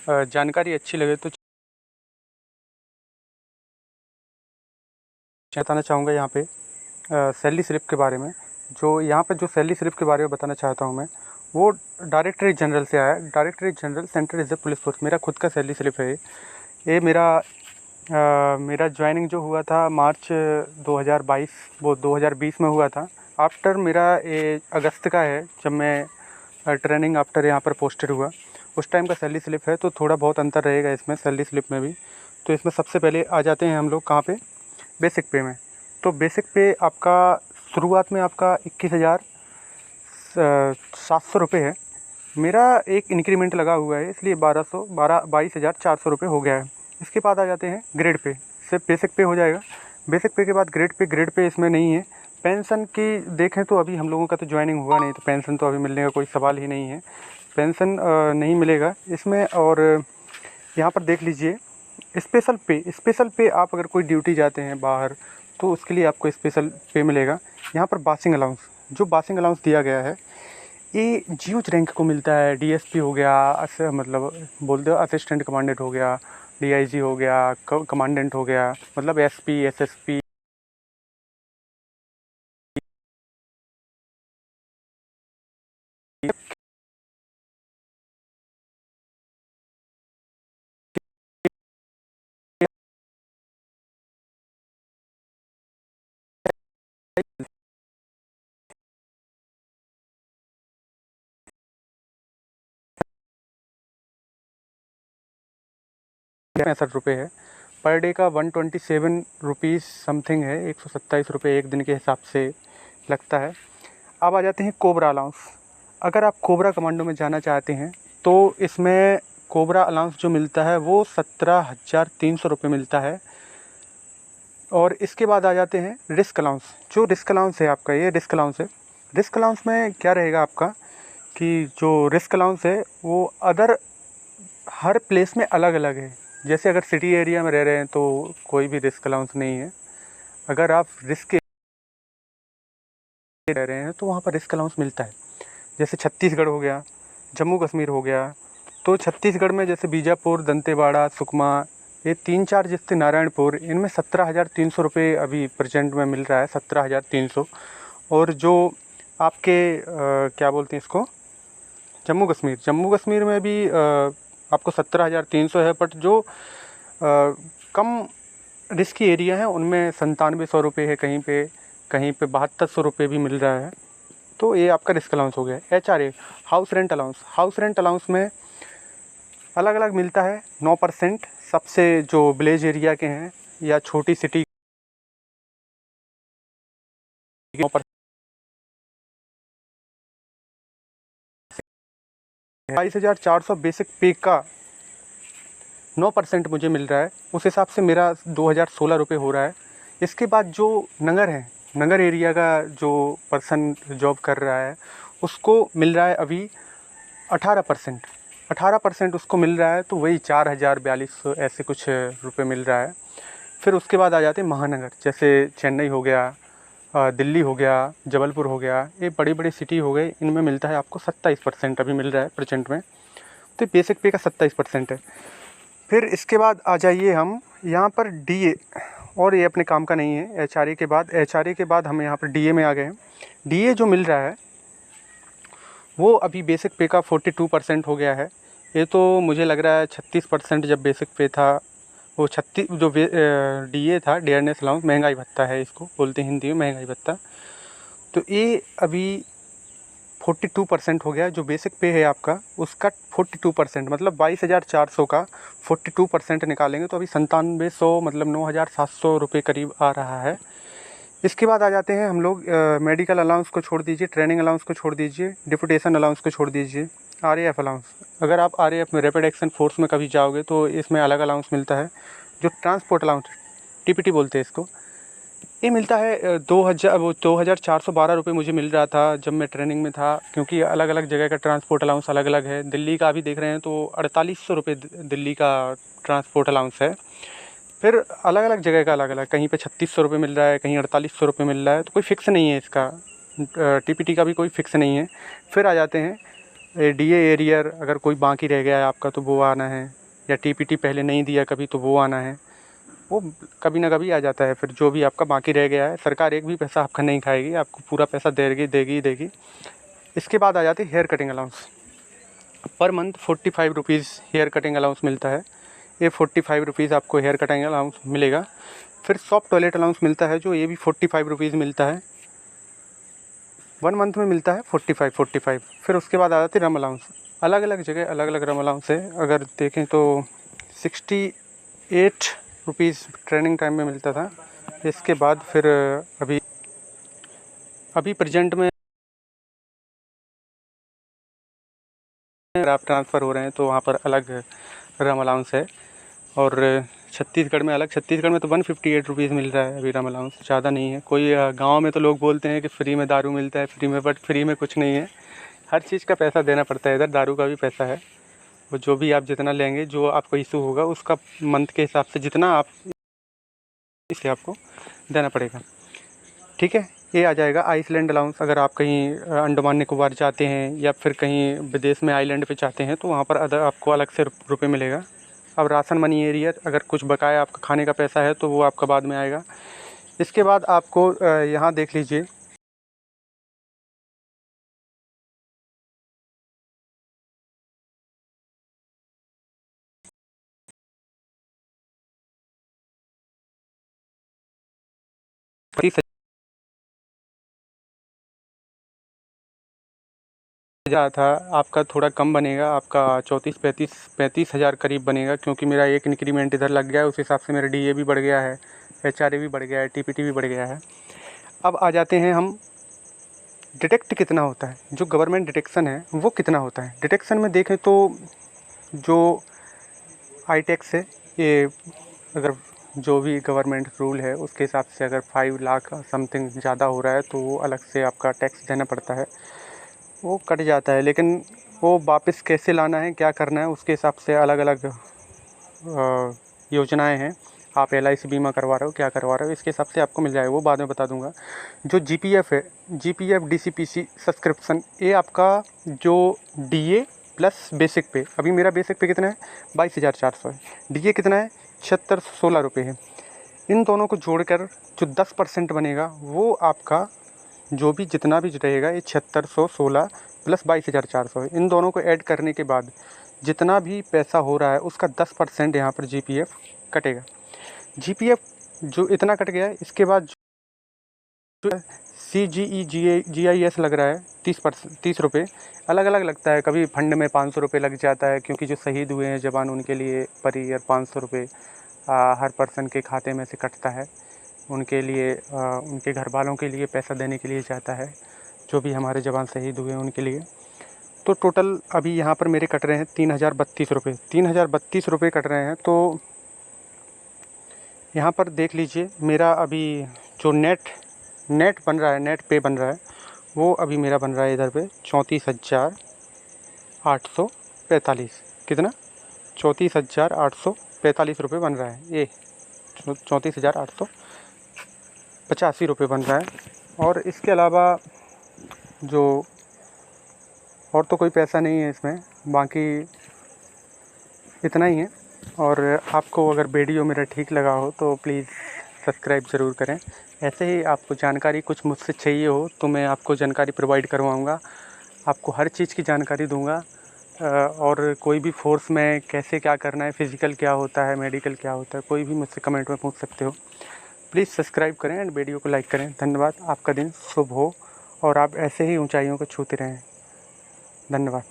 जानकारी अच्छी लगे तो बताना चाहूँगा यहाँ पे सैलरी स्लिप के बारे में। जो यहाँ पर जो सैलरी स्लिप के बारे में बताना चाहता हूँ मैं, वो डायरेक्टरेट जनरल से आया। Directorate general central reserve police force, मेरा खुद का सैलरी स्लिप है ये। मेरा ज्वाइनिंग जो हुआ था मार्च 2022 वो 2020 में हुआ था। आफ्टर मेरा ये अगस्त का है, जब मैं ट्रेनिंग आफ्टर यहाँ पर पोस्टेड हुआ, उस टाइम का सैलरी स्लिप है। तो थोड़ा बहुत अंतर रहेगा इसमें सैलरी स्लिप में भी। तो इसमें सबसे पहले आ जाते हैं हम लोग कहाँ पे, बेसिक पे में। तो बेसिक पे आपका शुरुआत में आपका 21,700 रुपये है। मेरा एक इंक्रीमेंट लगा हुआ है, इसलिए 22,400 रुपये हो गया है। इसके बाद आ जाते हैं ग्रेड पे। सिर्फ बेसिक पे हो जाएगा। बेसिक पे के बाद ग्रेड पे इसमें नहीं है। पेंशन की देखें तो अभी हम लोगों का तो ज्वाइनिंग हुआ नहीं, तो पेंशन तो अभी मिलने का कोई सवाल ही नहीं है। पेंशन नहीं मिलेगा इसमें। और यहाँ पर देख लीजिए स्पेशल पे आप अगर कोई ड्यूटी जाते हैं बाहर, तो उसके लिए आपको स्पेशल पे मिलेगा। यहाँ पर बासिंग अलाउंस, जो बासिंग अलाउंस दिया गया है, ये जीओच रैंक को मिलता है। डीएसपी हो गया, मतलब बोल दो असिस्टेंट कमांडेंट हो गया, डीआईजी हो गया, कमांडेंट हो गया, मतलब एसपी, एसएसपी, ₹65 है। पर डे का 127 रुपीज़ समथिंग है, 127 रुपये एक दिन के हिसाब से लगता है। अब आ जाते हैं कोबरा अलाउंस। अगर आप कोबरा कमांडो में जाना चाहते हैं तो इसमें कोबरा अलाउंस जो मिलता है वो 17,300 रुपये मिलता है। और इसके बाद आ जाते हैं रिस्क अलाउंस। जो रिस्क अलाउंस है आपका, ये रिस्क अलाउंस है। रिस्क अलाउंस में क्या रहेगा आपका कि जो रिस्क अलाउंस है वो हर प्लेस में अलग अलग है। जैसे अगर सिटी एरिया में रह रहे हैं तो कोई भी रिस्क अलाउंस नहीं है। अगर आप रिस्क रह रहे हैं तो वहाँ पर रिस्क अलाउंस मिलता है। जैसे छत्तीसगढ़ हो गया, जम्मू कश्मीर हो गया, तो छत्तीसगढ़ में जैसे बीजापुर, दंतेवाड़ा, सुकमा, ये 3-4 जिससे नारायणपुर, इनमें 17,300 रुपये अभी प्रेजेंट में मिल रहा है, 17,300। और जो आपके क्या बोलते हैं इसको, जम्मू कश्मीर में भी आपको 17,300 है। बट जो कम रिस्की एरिया है उनमें 9700 रुपये है, कहीं पे 7200 रुपये भी मिल रहा है। तो ये आपका रिस्क अलाउंस हो गया। HRA, house rent allowance. House rent allowance में अलग अलग मिलता है 9%। सबसे जो विलेज एरिया के हैं या छोटी सिटी 9%। 22,400 बेसिक पे का 9% मुझे मिल रहा है। उस हिसाब से मेरा 2,016 रुपये हो रहा है। इसके बाद जो नगर एरिया का जो पर्सन जॉब कर रहा है उसको मिल रहा है अभी 18%। 18% उसको मिल रहा है, तो वही 4,042 ऐसे कुछ रुपये मिल रहा है। फिर उसके बाद आ जाते हैं महानगर, जैसे चेन्नई हो गया, दिल्ली हो गया, जबलपुर हो गया, ये बड़ी बड़ी सिटी हो गए। इनमें मिलता है आपको 27% अभी मिल रहा है प्रेजेंट में। तो बेसिक पे का 27% है। फिर इसके बाद आ जाइए हम यहाँ पर DA, और ये अपने काम का नहीं है। HRA के बाद हम यहाँ पर DA में आ गए हैं। DA जो मिल रहा है वो अभी बेसिक पे का 42% हो गया है। ये तो मुझे लग रहा है 36% जब बेसिक पे था, वो 36 जो DA था, डियरनेस अलाउंस, महंगाई भत्ता है इसको बोलते हैं हिंदी में, महंगाई भत्ता। तो ये अभी 42% हो गया। जो बेसिक पे है आपका उसका 42%, मतलब 22,400 का 42% निकालेंगे तो अभी 9700, मतलब 9,700 रुपये करीब आ रहा है। इसके बाद आ जाते हैं हम लोग मेडिकल अलाउंस को छोड़ दीजिए, ट्रेनिंग अलाउंस को छोड़ दीजिए, डिप्यूटेशन अलाउंस को छोड़ दीजिए, RAF अलाउंस। अगर आप RAF में रैपिड एक्शन फोर्स में कभी जाओगे तो इसमें अलग अलाउंस मिलता है। जो ट्रांसपोर्ट अलाउंस, TPT बोलते हैं इसको, ये मिलता है 2,412 रुपये मुझे मिल रहा था जब मैं ट्रेनिंग में था। क्योंकि अलग अलग जगह का ट्रांसपोर्ट अलाउंस अलग अलग है। दिल्ली का अभी देख रहे हैं तो 4,800 रुपये दिल्ली का ट्रांसपोर्ट अलाउंस है। फिर अलग अलग जगह का अलग अलग, कहीं पे 3,600 रुपये मिल रहा है, कहीं 4,800 रुपये मिल रहा है। तो कोई फ़िक्स नहीं है इसका, TPT का भी कोई फ़िक्स नहीं है। फिर आ जाते हैं DA एरियर अगर कोई बाकी रह गया है आपका तो वो आना है, या TPT पहले नहीं दिया कभी तो वो आना है। वो कभी ना कभी आ जाता है। फिर जो भी आपका बाकी रह गया है, सरकार एक भी पैसा आपका नहीं खाएगी, आपको पूरा पैसा देगी। इसके बाद आ जाती है hair cutting allowance. Per month 45 rupees hair cutting allowance मिलता है। ये 45 रुपीज़ आपको हेयर कटिंग अलाउंस मिलेगा। फिर सॉफ्ट टॉयलेट अलाउंस मिलता है, जो ये भी 45 रुपीज़ मिलता है। 1 मंथ में मिलता है 45। फिर उसके बाद आ जाती है रम अलाउंस। अलग अलग जगह अलग अलग रम अलाउंस है। अगर देखें तो 68 रुपीज़ ट्रेनिंग टाइम में मिलता था। इसके बाद फिर अभी प्रेजेंट में आप ट्रांसफ़र हो रहे हैं तो वहाँ पर अलग रम अलाउंस है। और छत्तीसगढ़ में अलग, छत्तीसगढ़ में तो 158 रुपीज़ मिल रहा है अभी रम अलाउंस, ज़्यादा नहीं है। कोई गांव में तो लोग बोलते हैं कि फ्री में दारू मिलता है, फ्री में, बट फ्री में कुछ नहीं है। हर चीज़ का पैसा देना पड़ता है। इधर दारू का भी पैसा है। वो जो भी आप जितना लेंगे, जो आपको इशू होगा उसका मंथ के हिसाब से जितना आप, इसे आपको देना पड़ेगा। ठीक है। ये आ जाएगा आइसलैंड अलाउंस। अगर आप कहीं अंडमान निकोबार जाते हैं या फिर कहीं विदेश में आइलैंड पे जाते हैं तो वहाँ पर आपको अलग से रुपये मिलेगा। अब राशन मनी एरियर, अगर कुछ बकाया आपका खाने का पैसा है तो वो आपका बाद में आएगा। इसके बाद आपको यहाँ देख लीजिए, था आपका थोड़ा कम बनेगा, आपका 34-35 हज़ार करीब बनेगा, क्योंकि मेरा एक इंक्रीमेंट इधर लग गया है। उस हिसाब से मेरा DA भी बढ़ गया है, HRA भी बढ़ गया है, TPT भी बढ़ गया है। अब आ जाते हैं हम, डिटेक्ट कितना होता है, जो गवर्नमेंट डिटेक्शन है वो कितना होता है। डिटेक्शन में देखें तो जो आई टैक्स है, ये अगर जो भी गवर्नमेंट रूल है उसके हिसाब से अगर 5 लाख समथिंग ज़्यादा हो रहा है तो वो अलग से आपका टैक्स देना पड़ता है, वो कट जाता है। लेकिन वो वापस कैसे लाना है, क्या करना है, उसके हिसाब से अलग अलग योजनाएं हैं। आप LIC बीमा करवा रहे हो, क्या करवा रहे हो, इसके हिसाब से आपको मिल जाएगा, वो बाद में बता दूंगा। जो GPF है, GPF DCPC सब्सक्रिप्शन, ये आपका जो DA प्लस बेसिक पे, अभी मेरा बेसिक पे कितना है 22,400 है, DA कितना है 7616 रुपये है। इन दोनों को जोड़कर जो 10% बनेगा वो आपका जो भी जितना भी रहेगा, ये 7616 प्लस 22,400 है। इन दोनों को ऐड करने के बाद जितना भी पैसा हो रहा है उसका 10% यहाँ पर GPF कटेगा। GPF जो इतना कट गया है, इसके बाद जो CGE GIS लग रहा है 30 रुपये, अलग अलग लगता है। कभी फंड में 500 रुपये लग जाता है, क्योंकि जो शहीद हुए हैं जवान उनके लिए पर ईयर 500 रुपये हर पर्सन के खाते में से कटता है। उनके लिए उनके घर वालों के लिए पैसा देने के लिए जाता है, जो भी हमारे जवान शहीद हुए हैं उनके लिए। तो टोटल अभी यहाँ पर मेरे कट रहे हैं 3032 रुपये, 3032 रुपये कट रहे हैं। तो यहाँ पर देख लीजिए, मेरा अभी जो नेट बन रहा है, नेट पे बन रहा है, वो अभी मेरा बन रहा है इधर पे 34,845। कितना? 34,845 रुपये बन रहा है। ये 34,885 रुपये बन रहा है। और इसके अलावा जो और तो कोई पैसा नहीं है इसमें, बाकी इतना ही है। और आपको अगर वीडियो मेरा ठीक लगा हो तो प्लीज़ सब्सक्राइब ज़रूर करें। ऐसे ही आपको जानकारी कुछ मुझसे चाहिए हो तो मैं आपको जानकारी प्रोवाइड करवाऊँगा, आपको हर चीज़ की जानकारी दूँगा। और कोई भी फोर्स में कैसे क्या करना है, फ़िज़िकल क्या होता है, मेडिकल क्या होता है, कोई भी मुझसे कमेंट में पूछ सकते हो। प्लीज़ सब्सक्राइब करें एंड वीडियो को लाइक करें। धन्यवाद। आपका दिन शुभ हो और आप ऐसे ही ऊंचाइयों को छूते रहें। धन्यवाद।